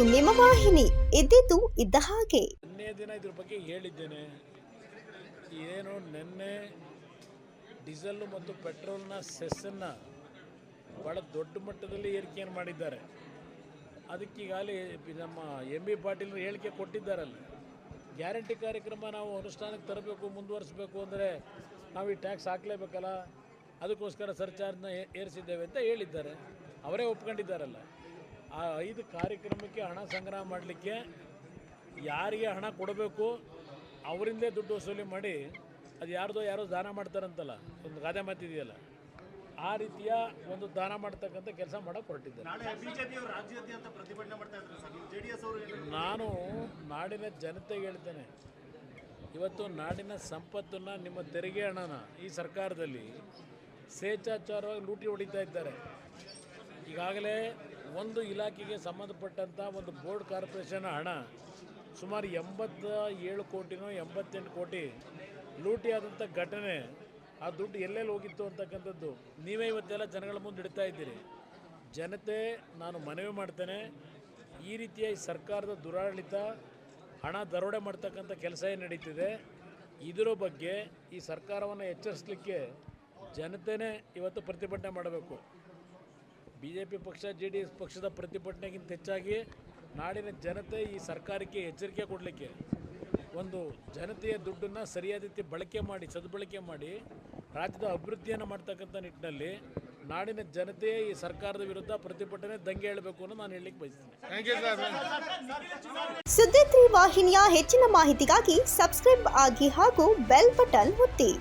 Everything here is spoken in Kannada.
ನಿಮ್ಮ ವಾಹಿನಿ, ಇದ್ದಿದ್ದು ಇದ್ದ ಹಾಗೆ. ನಿನ್ನೆ ದಿನ ಇದ್ರ ಬಗ್ಗೆ ಹೇಳಿದ್ದೇನೆ. ಏನು ನಿನ್ನೆ ಡೀಸೆಲ್ ಮತ್ತು ಪೆಟ್ರೋಲ್ನ ಸೆಸ್ಸನ್ನು ಭಾಳ ದೊಡ್ಡ ಮಟ್ಟದಲ್ಲಿ ಏರಿಕೆಯನ್ನು ಮಾಡಿದ್ದಾರೆ. ಅದಕ್ಕೀಗಾಗಲೇ ನಮ್ಮ MB ಪಾಟೀಲ್ ಹೇಳಿಕೆ ಕೊಟ್ಟಿದ್ದಾರಲ್ಲ, ಗ್ಯಾರಂಟಿ ಕಾರ್ಯಕ್ರಮ ನಾವು ಅನುಷ್ಠಾನಕ್ಕೆ ತರಬೇಕು, ಮುಂದುವರಿಸಬೇಕು ಅಂದರೆ ನಾವು ಈ ಟ್ಯಾಕ್ಸ್ ಹಾಕಲೇಬೇಕಲ್ಲ, ಅದಕ್ಕೋಸ್ಕರ ಸರ್ಚಾರ್ಜನ್ನ ಏರಿಸಿದ್ದೇವೆ ಅಂತ ಹೇಳಿದ್ದಾರೆ. ಅವರೇ ಒಪ್ಕೊಂಡಿದ್ದಾರಲ್ಲ. ಆ 5 ಕಾರ್ಯಕ್ರಮಕ್ಕೆ ಹಣ ಸಂಗ್ರಹ ಮಾಡಲಿಕ್ಕೆ ಯಾರಿಗೆ ಹಣ ಕೊಡಬೇಕು ಅವರಿಂದೇ ದುಡ್ಡು ವಸೂಲಿ ಮಾಡಿ ಅದು ಯಾರೋ ದಾನ ಮಾಡ್ತಾರಂತಲ್ಲ, ಒಂದು ಗಾದೆ ಮಾತಿದೆಯಲ್ಲ, ಆ ರೀತಿಯ ಒಂದು ದಾನ ಮಾಡ್ತಕ್ಕಂಥ ಕೆಲಸ ಮಾಡೋಕ್ಕೆ ಹೊರಟಿದ್ದಾರೆ. ನಾನು ನಾಡಿನ ಜನತೆಗೆ ಹೇಳ್ತೇನೆ, ಇವತ್ತು ನಾಡಿನ ಸಂಪತ್ತನ್ನು, ನಿಮ್ಮ ತೆರಿಗೆ ಹಣನ ಈ ಸರ್ಕಾರದಲ್ಲಿ ಸ್ವೇಚ್ಛಾಚಾರವಾಗಿ ಲೂಟಿ ಹೊಡಿತಾ ಇದ್ದಾರೆ. ಈಗಾಗಲೇ ಒಂದು ಇಲಾಖೆಗೆ ಸಂಬಂಧಪಟ್ಟಂಥ ಒಂದು ಬೋರ್ಡ್ ಕಾರ್ಪೊರೇಷನ್ ಹಣ ಸುಮಾರು 87 ಕೋಟಿನೋ 88 ಕೋಟಿ ಲೂಟಿ ಆದಂಥ ಘಟನೆ. ಆ ದುಡ್ಡು ಎಲ್ಲೆಲ್ಲಿ ಹೋಗಿತ್ತು ಅಂತಕ್ಕಂಥದ್ದು ನೀವೇ ಇವತ್ತೆಲ್ಲ ಜನಗಳ ಮುಂದೆ ಇಡ್ತಾ ಇದ್ದೀರಿ. ಜನತೆ, ನಾನು ಮನವಿ ಮಾಡ್ತೇನೆ, ಈ ರೀತಿಯ ಈ ಸರ್ಕಾರದ ದುರಾಡಳಿತ, ಹಣ ದರೋಡೆ ಮಾಡ್ತಕ್ಕಂಥ ಕೆಲಸ ಏನು ನಡೀತಿದೆ, ಇದರ ಬಗ್ಗೆ ಈ ಸರ್ಕಾರವನ್ನು ಎಚ್ಚರಿಸಲಿಕ್ಕೆ ಜನತೆಯೇ ಇವತ್ತು ಪ್ರತಿಭಟನೆ ಮಾಡಬೇಕು. BJP ಪಕ್ಷ, JDS ಪಕ್ಷದ ಪ್ರತಿಭಟನೆಗಿಂತ ಹೆಚ್ಚಾಗಿ ನಾಡಿನ ಜನತೆ ಈ ಸರ್ಕಾರಕ್ಕೆ ಎಚ್ಚರಿಕೆ ಕೊಡಲಿಕ್ಕೆ, ಒಂದು ಜನತೆಯ ದುಡ್ಡನ್ನು ಸರಿಯಾದ ರೀತಿ ಸದ್ಬಳಕೆ ಮಾಡಿ ರಾಜ್ಯದ ಅಭಿವೃದ್ಧಿಯನ್ನು ಮಾಡ್ತಕ್ಕಂಥ ನಿಟ್ಟಿನಲ್ಲಿ ನಾಡಿನ ಜನತೆ ಈ ಸರ್ಕಾರದ ವಿರುದ್ಧ ಪ್ರತಿಭಟನೆ ದಂಗೆ ಹೇಳಬೇಕು ಅನ್ನೋ ನಾನು ಹೇಳಲಿಕ್ಕೆ ಬಯಸ್ತೇನೆ. ಸುದ್ದಿ 3 ವಾಹಿನಿಯ ಹೆಚ್ಚಿನ ಮಾಹಿತಿಗಾಗಿ ಸಬ್ಸ್ಕ್ರೈಬ್ ಆಗಿ ಹಾಗೂ ಬೆಲ್ ಬಟನ್ ಒತ್ತಿ.